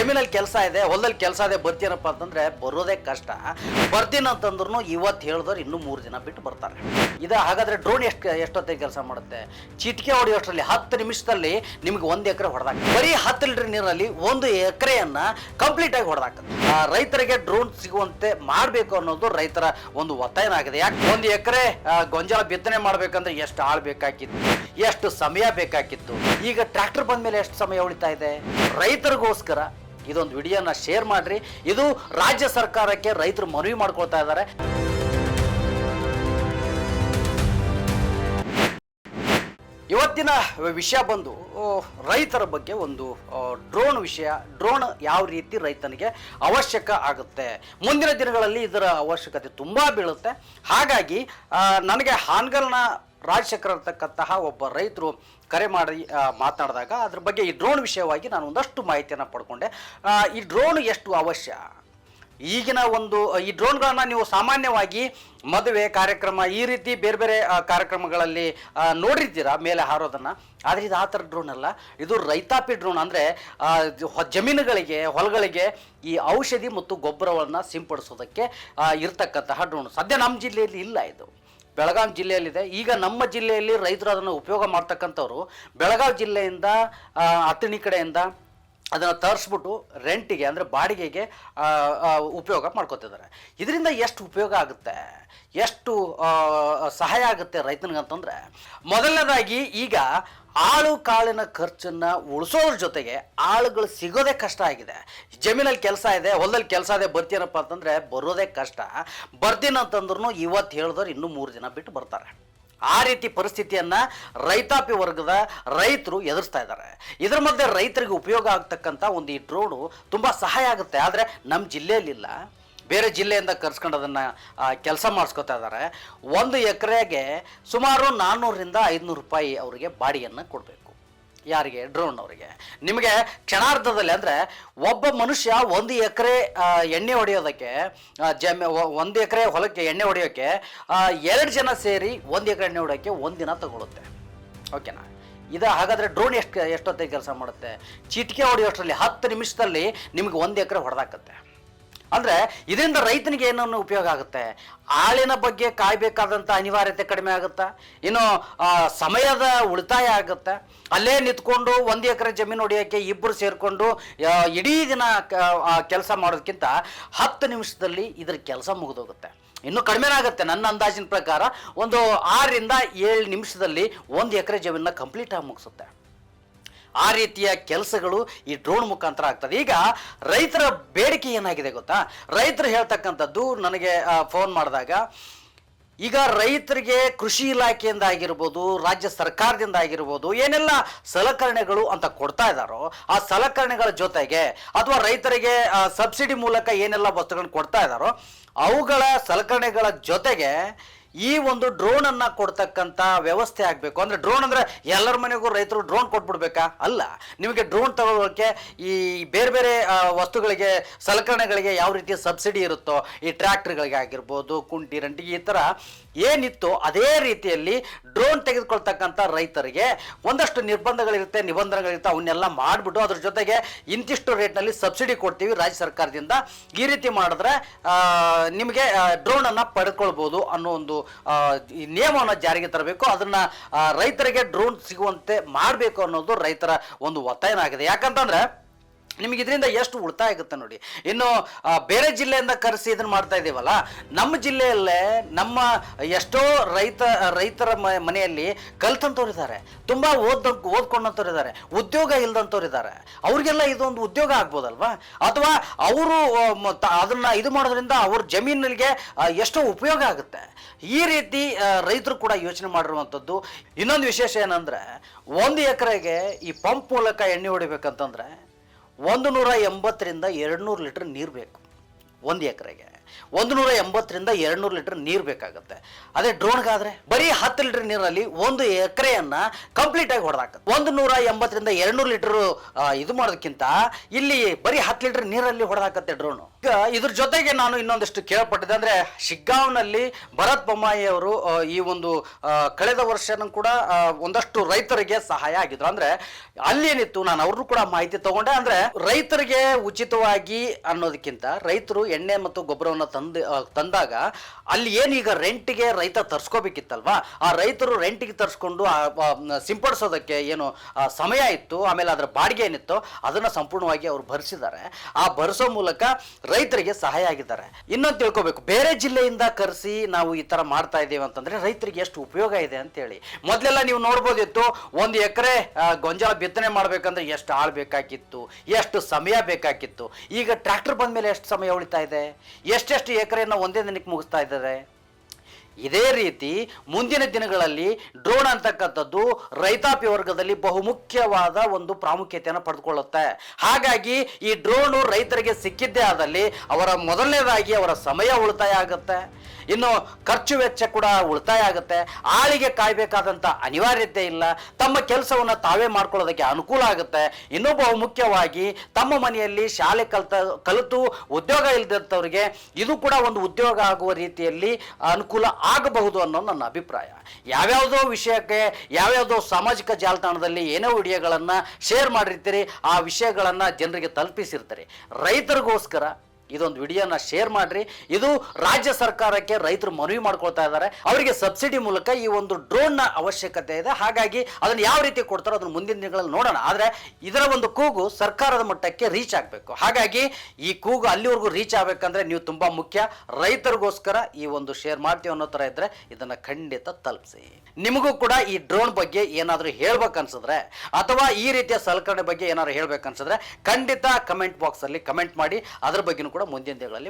ಜಮೀನಲ್ಲಿ ಕೆಲಸ ಇದೆ, ಹೊಲದಲ್ಲಿ ಕೆಲಸ ಇದೆ, ಬರ್ತೀನಪ್ಪ ಅಂತಂದ್ರೆ ಬರೋದೇ ಕಷ್ಟ. ಬರ್ತೀನಿ ಅಂತಂದ್ರೂ ಇವತ್ತು ಹೇಳಿದವ್ರು ಇನ್ನೂ 3 ದಿನ ಬಿಟ್ಟು ಬರ್ತಾರೆ. ಹಾಗಾದ್ರೆ ಡ್ರೋನ್ ಎಷ್ಟೊತ್ತಿಗೆ ಕೆಲಸ ಮಾಡುತ್ತೆ? ಚಿಟಿಕೆ ಹೊಡೆಯೋಷ್ಟರಲ್ಲಿ 10 ನಿಮಿಷದಲ್ಲಿ ನಿಮ್ಗೆ 1 ಎಕರೆ ಹೊಡೆದಾಕ. ಬರೀ 10 ಲೀಟರ್ ನೀರಲ್ಲಿ 1 ಎಕರೆಯನ್ನ ಕಂಪ್ಲೀಟ್ ಆಗಿ ಹೊಡೆದಾಕತ್ತೆ. ರೈತರಿಗೆ ಡ್ರೋನ್ ಸಿಗುವಂತೆ ಮಾಡಬೇಕು ಅನ್ನೋದು ರೈತರ ಒಂದು ಒತ್ತಾಯನಾಗಿದೆ. ಯಾಕೆ 1 ಎಕರೆ ಗೊಂಜಾಳ ಬಿತ್ತನೆ ಮಾಡ್ಬೇಕಂದ್ರೆ ಎಷ್ಟು ಆಳ್ ಬೇಕಾಗಿತ್ತು, ಎಷ್ಟು ಸಮಯ ಬೇಕಾಗಿತ್ತು. ಈಗ ಟ್ರ್ಯಾಕ್ಟರ್ ಬಂದ ಮೇಲೆ ಎಷ್ಟು ಸಮಯ ಉಳಿತಾ ಇದೆ. ರೈತರಿಗೋಸ್ಕರ ಇದೊಂದು ವಿಡಿಯೋನ ಶೇರ್ ಮಾಡ್ರಿ. ಇದು ರಾಜ್ಯ ಸರ್ಕಾರಕ್ಕೆ ರೈತರು ಮನವಿ ಮಾಡ್ಕೊಳ್ತಾ ಇದ್ದಾರೆ. ಇವತ್ತಿನ ವಿಷಯ ಬಂದು ರೈತರ ಬಗ್ಗೆ ಒಂದು ಡ್ರೋನ್ ವಿಷಯ. ಡ್ರೋನ್ ಯಾವ ರೀತಿ ರೈತನಿಗೆ ಅವಶ್ಯಕ ಆಗುತ್ತೆ, ಮುಂದಿನ ದಿನಗಳಲ್ಲಿ ಇದರ ಅವಶ್ಯಕತೆ ತುಂಬ ಬೀಳುತ್ತೆ. ಹಾಗಾಗಿ ನನಗೆ ಹಾನಗಲ್ನ ರಾಜಶೇಖರ್ ಅಂತಕ್ಕಂತಹ ಒಬ್ಬ ರೈತರು ಕರೆ ಮಾಡಿ ಮಾತನಾಡಿದಾಗ ಅದ್ರ ಬಗ್ಗೆ ಈ ಡ್ರೋನ್ ವಿಷಯವಾಗಿ ನಾನು ಒಂದಷ್ಟು ಮಾಹಿತಿಯನ್ನು ಪಡ್ಕೊಂಡೆ. ಈ ಡ್ರೋನ್ ಎಷ್ಟು ಅವಶ್ಯ, ಈಗಿನ ಒಂದು ಈ ಡ್ರೋನ್ಗಳನ್ನ ನೀವು ಸಾಮಾನ್ಯವಾಗಿ ಮದುವೆ ಕಾರ್ಯಕ್ರಮ ಈ ರೀತಿ ಬೇರೆ ಬೇರೆ ಕಾರ್ಯಕ್ರಮಗಳಲ್ಲಿ ನೋಡಿರ್ತೀರ ಮೇಲೆ ಹಾರೋದನ್ನು. ಆದರೆ ಇದು ಆ ಥರ ಡ್ರೋನ್ ಅಲ್ಲ, ಇದು ರೈತಾಪಿ ಡ್ರೋನ್. ಅಂದರೆ ಜಮೀನುಗಳಿಗೆ ಹೊಲಗಳಿಗೆ ಈ ಔಷಧಿ ಮತ್ತು ಗೊಬ್ಬರವನ್ನು ಸಿಂಪಡಿಸೋದಕ್ಕೆ ಇರ್ತಕ್ಕಂತಹ ಡ್ರೋನ್. ಸದ್ಯ ನಮ್ಮ ಜಿಲ್ಲೆಯಲ್ಲಿ ಇಲ್ಲ, ಇದು ಬೆಳಗಾವಿ ಜಿಲ್ಲೆಯಲ್ಲಿದೆ. ಈಗ ನಮ್ಮ ಜಿಲ್ಲೆಯಲ್ಲಿ ರೈತರು ಅದನ್ನು ಉಪಯೋಗ ಮಾಡ್ತಕ್ಕಂಥವ್ರು ಬೆಳಗಾವಿ ಜಿಲ್ಲೆಯಿಂದ ಅತ್ತಣಿ ಕಡೆಯಿಂದ ಅದನ್ನು ತರಿಸ್ಬಿಟ್ಟು ರೆಂಟಿಗೆ ಅಂದರೆ ಬಾಡಿಗೆಗೆ ಉಪಯೋಗ ಮಾಡ್ಕೊತಿದ್ದಾರೆ. ಇದರಿಂದ ಎಷ್ಟು ಉಪಯೋಗ ಆಗುತ್ತೆ, ಎಷ್ಟು ಸಹಾಯ ಆಗುತ್ತೆ ರೈತನಿಗಂತಂದರೆ, ಮೊದಲನೇದಾಗಿ ಈಗ ಆಳು ಕಾಳಿನ ಖರ್ಚನ್ನು ಉಳಿಸೋದ್ರ ಜೊತೆಗೆ ಆಳುಗಳು ಸಿಗೋದೇ ಕಷ್ಟ ಆಗಿದೆ. ಜಮೀನಲ್ಲಿ ಕೆಲಸ ಇದೆ, ಹೊಲದಲ್ಲಿ ಕೆಲಸ ಇದೆ, ಬರ್ತೀನಪ್ಪ ಅಂತಂದರೆ ಬರೋದೇ ಕಷ್ಟ. ಬರ್ತೀನಿ ಅಂತಂದ್ರೂ ಇವತ್ತು ಹೇಳಿದವ್ರು ಇನ್ನೂ 3 ದಿನ ಬಿಟ್ಟು ಬರ್ತಾರೆ. ಆ ರೀತಿ ಪರಿಸ್ಥಿತಿಯನ್ನು ರೈತಾಪಿ ವರ್ಗದ ರೈತರು ಎದುರಿಸ್ತಾ ಇದ್ದಾರೆ. ಇದರ ಮಧ್ಯೆ ರೈತರಿಗೆ ಉಪಯೋಗ ಆಗ್ತಕ್ಕಂಥ ಒಂದು ಈ ಡ್ರೋನು ತುಂಬ ಸಹಾಯ ಆಗುತ್ತೆ. ಆದರೆ ನಮ್ಮ ಜಿಲ್ಲೆಯಲ್ಲಿಲ್ಲ, ಬೇರೆ ಜಿಲ್ಲೆಯಿಂದ ಕರ್ಸ್ಕೊಂಡು ಅದನ್ನು ಕೆಲಸ ಮಾಡಿಸ್ಕೊತಾ ಇದ್ದಾರೆ. 1 ಎಕರೆಗೆ ಸುಮಾರು 400ರಿಂದ 500 ರೂಪಾಯಿ ಅವರಿಗೆ ಬಾಡಿಗೆಯನ್ನು ಕೊಡಬೇಕು. ಯಾರಿಗೆ? ಡ್ರೋನ್ ಅವರಿಗೆ. ನಿಮಗೆ ಕ್ಷಣಾರ್ಧದಲ್ಲಿ ಅಂದರೆ ಒಬ್ಬ ಮನುಷ್ಯ 1 ಎಕರೆ ಎಣ್ಣೆ ಹೊಡೆಯೋದಕ್ಕೆ 1 ಎಕರೆ ಹೊಲಕ್ಕೆ ಎಣ್ಣೆ ಹೊಡೆಯೋಕ್ಕೆ 2 ಜನ ಸೇರಿ 1 ಎಕರೆ ಎಣ್ಣೆ ಹೊಡೆಯೋಕ್ಕೆ 1 ದಿನ ತಗೊಳುತ್ತೆ. ಓಕೆನಾ? ಹಾಗಾದರೆ ಡ್ರೋನ್ ಎಷ್ಟೊತ್ತಿಗೆ ಕೆಲಸ ಮಾಡುತ್ತೆ? ಚಿಟಿಕೆ ಹೊಡೆಯೋಷ್ಟರಲ್ಲಿ 10 ನಿಮಿಷದಲ್ಲಿ ನಿಮಗೆ 1 ಎಕರೆ ಹೊಡೆದಾಕತ್ತೆ. ಅಂದರೆ ಇದರಿಂದ ರೈತನಿಗೆ ಏನನ್ನು ಉಪಯೋಗ ಆಗುತ್ತೆ? ಆಳಿನ ಬಗ್ಗೆ ಕಾಯಬೇಕಾದಂಥ ಅನಿವಾರ್ಯತೆ ಕಡಿಮೆ ಆಗುತ್ತೆ, ಇನ್ನು ಸಮಯದ ಉಳಿತಾಯ ಆಗುತ್ತೆ. ಅಲ್ಲೇ ನಿಂತ್ಕೊಂಡು 1 ಎಕರೆ ಜಮೀನು ಹೊಡೆಯೋಕ್ಕೆ 2 ಸೇರಿಕೊಂಡು ಇಡೀ ದಿನ ಕೆಲಸ ಮಾಡೋದಕ್ಕಿಂತ 10 ನಿಮಿಷದಲ್ಲಿ ಇದರ ಕೆಲಸ ಮುಗಿದೋಗುತ್ತೆ. ಇನ್ನೂ ಕಡಿಮೆ ಆಗುತ್ತೆ. ನನ್ನ ಅಂದಾಜಿನ ಪ್ರಕಾರ ಒಂದು 6ರಿಂದ 7 ನಿಮಿಷದಲ್ಲಿ 1 ಎಕರೆ ಜಮೀನನ್ನ ಕಂಪ್ಲೀಟಾಗಿ ಮುಗಿಸುತ್ತೆ. ಆ ರೀತಿಯ ಕೆಲಸಗಳು ಈ ಡ್ರೋನ್ ಮುಖಾಂತರ ಆಗ್ತದೆ. ಈಗ ರೈತರ ಬೇಡಿಕೆ ಏನಾಗಿದೆ ಗೊತ್ತಾ? ರೈತರು ಹೇಳ್ತಕ್ಕಂಥದ್ದು ನನಗೆ ಫೋನ್ ಮಾಡಿದಾಗ, ಈಗ ರೈತರಿಗೆ ಕೃಷಿ ಇಲಾಖೆಯಿಂದ ಆಗಿರ್ಬೋದು, ರಾಜ್ಯ ಸರ್ಕಾರದಿಂದ ಆಗಿರ್ಬೋದು, ಏನೆಲ್ಲ ಸಲಕರಣೆಗಳು ಅಂತ ಕೊಡ್ತಾ ಇದ್ದಾರೋ ಆ ಸಲಕರಣೆಗಳ ಜೊತೆಗೆ ಅಥವಾ ರೈತರಿಗೆ ಸಬ್ಸಿಡಿ ಮೂಲಕ ಏನೆಲ್ಲ ವಸ್ತುಗಳನ್ನು ಕೊಡ್ತಾ ಇದ್ದಾರೋ ಅವುಗಳ ಸಲಕರಣೆಗಳ ಜೊತೆಗೆ ಈ ಒಂದು ಡ್ರೋನನ್ನು ಕೊಡ್ತಕ್ಕಂಥ ವ್ಯವಸ್ಥೆ ಆಗಬೇಕು. ಅಂದರೆ ಡ್ರೋನ್ ಅಂದರೆ ಎಲ್ಲರ ಮನೆಗೂ ರೈತರು ಡ್ರೋನ್ ಕೊಟ್ಬಿಡ್ಬೇಕಾ? ಅಲ್ಲ. ನಿಮಗೆ ಡ್ರೋನ್ ತಗೊಳ್ಳೋಕ್ಕೆ ಈ ಬೇರೆ ಬೇರೆ ವಸ್ತುಗಳಿಗೆ ಸಲಕರಣೆಗಳಿಗೆ ಯಾವ ರೀತಿಯ ಸಬ್ಸಿಡಿ ಇರುತ್ತೋ, ಈ ಟ್ರ್ಯಾಕ್ಟರ್ಗಳಿಗೆ ಆಗಿರ್ಬೋದು, ಕುಂಟಿ ರಂಟಿಗೆ ಈ ಥರ ಏನಿತ್ತು ಅದೇ ರೀತಿಯಲ್ಲಿ ಡ್ರೋನ್ ತೆಗೆದುಕೊಳ್ತಕ್ಕಂಥ ರೈತರಿಗೆ ಒಂದಷ್ಟು ನಿರ್ಬಂಧಗಳಿರುತ್ತೆ, ನಿಬಂಧನೆಗಳಿರುತ್ತೆ. ಅವನ್ನೆಲ್ಲ ಮಾಡಿಬಿಟ್ಟು ಅದ್ರ ಜೊತೆಗೆ ಇಂತಿಷ್ಟು ರೇಟ್ನಲ್ಲಿ ಸಬ್ಸಿಡಿ ಕೊಡ್ತೀವಿ ರಾಜ್ಯ ಸರ್ಕಾರದಿಂದ, ಈ ರೀತಿ ಮಾಡಿದ್ರೆ ನಿಮಗೆ ಡ್ರೋನನ್ನು ಪಡ್ಕೊಳ್ಬೋದು ಅನ್ನೋ ಒಂದು ನಿಯಮವನ್ನು ಜಾರಿಗೆ ತರಬೇಕು. ಅದನ್ನು ರೈತರಿಗೆ ಡ್ರೋನ್ ಸಿಗುವಂತೆ ಮಾಡಬೇಕು ಅನ್ನೋದು ರೈತರ ಒಂದು ಒತ್ತಾಯನಾಗಿದೆ. ಯಾಕಂತಂದರೆ ನಿಮಗೆ ಇದರಿಂದ ಎಷ್ಟು ಉಳಿತಾಯ ಆಗುತ್ತೆ ನೋಡಿ. ಇನ್ನು ಬೇರೆ ಜಿಲ್ಲೆಯಿಂದ ಕರೆಸಿ ಇದನ್ನು ಮಾಡ್ತಾ ಇದ್ದೀವಲ್ಲ, ನಮ್ಮ ಜಿಲ್ಲೆಯಲ್ಲೇ ನಮ್ಮ ಎಷ್ಟೋ ರೈತರ ಮನೆಯಲ್ಲಿ ಕಲ್ತಂಥವ್ರು ಇದ್ದಾರೆ, ತುಂಬ ಓದ್ಕೊಂಡಂಥವ್ರು ಇದ್ದಾರೆ, ಉದ್ಯೋಗ ಇಲ್ದಂಥವ್ರು ಇದ್ದಾರೆ. ಅವ್ರಿಗೆಲ್ಲ ಇದೊಂದು ಉದ್ಯೋಗ ಆಗ್ಬೋದಲ್ವಾ? ಅಥವಾ ಅವರು ಅದನ್ನು ಇದು ಮಾಡೋದ್ರಿಂದ ಅವ್ರ ಜಮೀನಿಗೆ ಎಷ್ಟೋ ಉಪಯೋಗ ಆಗುತ್ತೆ. ಈ ರೀತಿ ರೈತರು ಕೂಡ ಯೋಚನೆ ಮಾಡಿರುವಂಥದ್ದು. ಇನ್ನೊಂದು ವಿಶೇಷ ಏನಂದರೆ, 1 ಎಕರೆಗೆ ಈ ಪಂಪ್ ಮೂಲಕ ಎಣ್ಣೆ ಹೊಡಿಬೇಕಂತಂದರೆ 180ರಿಂದ 200 ಲೀಟರ್ ನೀರು ಬೇಕು. 1 ಎಕರೆಗೆ 180ರಿಂದ 200 ಲೀಟರ್ ನೀರು ಬೇಕಾಗುತ್ತೆ. ಅದೇ ಡ್ರೋನ್ಗಾದರೆ ಬರೀ 10 ಲೀಟರ್ ನೀರಲ್ಲಿ 1 ಎಕರೆಯನ್ನು ಕಂಪ್ಲೀಟಾಗಿ ಹೊಡೆದಾಕತ್ತೆ. 180ರಿಂದ 200 ಲೀಟರು ಇದು ಮಾಡೋದಕ್ಕಿಂತ ಇಲ್ಲಿ ಬರೀ 10 ಲೀಟರ್ ನೀರಲ್ಲಿ ಹೊಡೆದಾಕತ್ತೆ ಡ್ರೋನು. ಇದ್ರ ಜೊತೆಗೆ ನಾನು ಇನ್ನೊಂದಿಷ್ಟು ಕೇಳಪಟ್ಟಿದೆ ಅಂದ್ರೆ ಶಿಗ್ಗಾಂವ್ನಲ್ಲಿ ಭರತ್ ಬೊಮ್ಮಾಯಿ ಅವರು ಈ ಒಂದು ಕಳೆದ ವರ್ಷನೂ ಕೂಡ ಒಂದಷ್ಟು ರೈತರಿಗೆ ಸಹಾಯ ಆಗಿದ್ರು. ಅಂದ್ರೆ ಅಲ್ಲಿ ಏನಿತ್ತು, ನಾನು ಅವ್ರನ್ನು ಕೂಡ ಮಾಹಿತಿ ತಗೊಂಡೆ. ಅಂದ್ರೆ ರೈತರಿಗೆ ಉಚಿತವಾಗಿ ಅನ್ನೋದಕ್ಕಿಂತ ರೈತರು ಎಣ್ಣೆ ಮತ್ತು ಗೊಬ್ಬರವನ್ನು ತಂದಾಗ ಅಲ್ಲಿ ಏನೀಗ ರೆಂಟ್ಗೆ ರೈತ ತರ್ಸ್ಕೋಬೇಕಿತ್ತಲ್ವಾ, ಆ ರೈತರು ರೆಂಟ್ಗೆ ತರಿಸ್ಕೊಂಡು ಸಿಂಪಡಿಸೋದಕ್ಕೆ ಏನು ಸಮಯ ಇತ್ತು, ಆಮೇಲೆ ಅದರ ಬಾಡಿಗೆ ಏನಿತ್ತು ಅದನ್ನ ಸಂಪೂರ್ಣವಾಗಿ ಅವರು ಭರಿಸಿದ್ದಾರೆ. ಆ ಭರಿಸೋ ಮೂಲಕ ರೈತರಿಗೆ ಸಹಾಯ ಆಗಿದ್ದಾರೆ. ಇನ್ನೊಂದು ತಿಳ್ಕೊಬೇಕು, ಬೇರೆ ಜಿಲ್ಲೆಯಿಂದ ಕರೆಸಿ ನಾವು ಈ ತರ ಮಾಡ್ತಾ ಇದ್ದೇವೆ ಅಂತಂದ್ರೆ ರೈತರಿಗೆ ಎಷ್ಟು ಉಪಯೋಗ ಇದೆ ಅಂತ ಹೇಳಿ. ಮೊದಲೆಲ್ಲ ನೀವು ನೋಡ್ಬೋದಿತ್ತು, 1 ಎಕರೆ ಗೊಂಜಾಳ ಬಿತ್ತನೆ ಮಾಡ್ಬೇಕಂದ್ರೆ ಎಷ್ಟು ಆಳ್ ಬೇಕಾಗಿತ್ತು, ಎಷ್ಟು ಸಮಯ ಬೇಕಾಗಿತ್ತು. ಈಗ ಟ್ರ್ಯಾಕ್ಟರ್ ಬಂದ ಮೇಲೆ ಎಷ್ಟು ಸಮಯ ಉಳಿತಾ ಇದೆ, ಎಷ್ಟೆಷ್ಟು ಎಕರೆಯನ್ನು ಒಂದೇ ದಿನಕ್ಕೆ ಮುಗಿಸ್ತಾ ಇದ್ದಾರೆ. ಇದೇ ರೀತಿ ಮುಂದಿನ ದಿನಗಳಲ್ಲಿ ಡ್ರೋನ್ ಅಂತಕ್ಕಂಥದ್ದು ರೈತಾಪಿ ವರ್ಗದಲ್ಲಿ ಬಹುಮುಖ್ಯವಾದ ಒಂದು ಪ್ರಾಮುಖ್ಯತೆಯನ್ನು ಪಡೆದುಕೊಳ್ಳುತ್ತೆ. ಹಾಗಾಗಿ ಈ ಡ್ರೋನು ರೈತರಿಗೆ ಸಿಕ್ಕಿದ್ದೇ ಆದಲ್ಲಿ ಅವರ ಮೊದಲನೇದಾಗಿ ಅವರ ಸಮಯ ಉಳಿತಾಯ ಆಗುತ್ತೆ, ಇನ್ನು ಖರ್ಚು ವೆಚ್ಚ ಕೂಡ ಉಳಿತಾಯ ಆಗುತ್ತೆ, ಆಳಿಗೆ ಕಾಯಬೇಕಾದಂಥ ಅನಿವಾರ್ಯತೆ ಇಲ್ಲ, ತಮ್ಮ ಕೆಲಸವನ್ನು ತಾವೇ ಮಾಡ್ಕೊಳ್ಳೋದಕ್ಕೆ ಅನುಕೂಲ ಆಗುತ್ತೆ. ಇನ್ನೂ ಬಹುಮುಖ್ಯವಾಗಿ ತಮ್ಮ ಮನೆಯಲ್ಲಿ ಶಾಲೆ ಕಲಿತು ಉದ್ಯೋಗ ಇಲ್ಲದಂಥವ್ರಿಗೆ ಇದು ಕೂಡ ಒಂದು ಉದ್ಯೋಗ ಆಗುವ ರೀತಿಯಲ್ಲಿ ಅನುಕೂಲ ಆಗಬಹುದು ಅನ್ನೋ ನನ್ನ ಅಭಿಪ್ರಾಯ. ಯಾವ್ಯಾವುದೋ ವಿಷಯಕ್ಕೆ ಯಾವ್ಯಾವುದೋ ಸಾಮಾಜಿಕ ಜಾಲತಾಣದಲ್ಲಿ ಏನೋ ವಿಡಿಯೋಗಳನ್ನು ಶೇರ್ ಮಾಡಿರ್ತೀರಿ, ಆ ವಿಷಯಗಳನ್ನು ಜನರಿಗೆ ತಲುಪಿಸಿರ್ತಾರೆ. ರೈತರಿಗೋಸ್ಕರ ಇದೊಂದು ವಿಡಿಯೋನ ಶೇರ್ ಮಾಡ್ರಿ. ಇದು ರಾಜ್ಯ ಸರ್ಕಾರಕ್ಕೆ ರೈತರು ಮನವಿ ಮಾಡ್ಕೊಳ್ತಾ ಇದ್ದಾರೆ, ಅವರಿಗೆ ಸಬ್ಸಿಡಿ ಮೂಲಕ ಈ ಒಂದು ಡ್ರೋನ್ನ ಅವಶ್ಯಕತೆ ಇದೆ. ಹಾಗಾಗಿ ಅದನ್ನು ಯಾವ ರೀತಿ ಕೊಡ್ತಾರೋ ಅದನ್ನು ಮುಂದಿನ ದಿನಗಳಲ್ಲಿ ನೋಡೋಣ. ಆದರೆ ಇದರ ಒಂದು ಕೂಗು ಸರ್ಕಾರದ ಮಟ್ಟಕ್ಕೆ ರೀಚ್ ಆಗಬೇಕು. ಹಾಗಾಗಿ ಈ ಕೂಗು ಅಲ್ಲಿವರೆಗೂ ರೀಚ್ ಆಗಬೇಕಂದ್ರೆ ನೀವು ತುಂಬ ಮುಖ್ಯ. ರೈತರಿಗೋಸ್ಕರ ಈ ಒಂದು ಶೇರ್ ಮಾಡ್ತೀವಿ ಅನ್ನೋ ಥರ ಇದ್ದರೆ ಇದನ್ನು ಖಂಡಿತ ತಲುಪಿಸಿ. ನಿಮಗೂ ಕೂಡ ಈ ಡ್ರೋನ್ ಬಗ್ಗೆ ಏನಾದರೂ ಹೇಳ್ಬೇಕನ್ಸಿದ್ರೆ ಅಥವಾ ಈ ರೀತಿಯ ಸಲಕರಣೆ ಬಗ್ಗೆ ಏನಾದರೂ ಹೇಳ್ಬೇಕನ್ಸಿದ್ರೆ ಖಂಡಿತ ಕಮೆಂಟ್ ಬಾಕ್ಸಲ್ಲಿ ಕಮೆಂಟ್ ಮಾಡಿ. ಅದ್ರ ಬಗ್ಗೆನೂ ಕೂಡ ಮುಂದಿನ ದಿನಗಳಲ್ಲಿ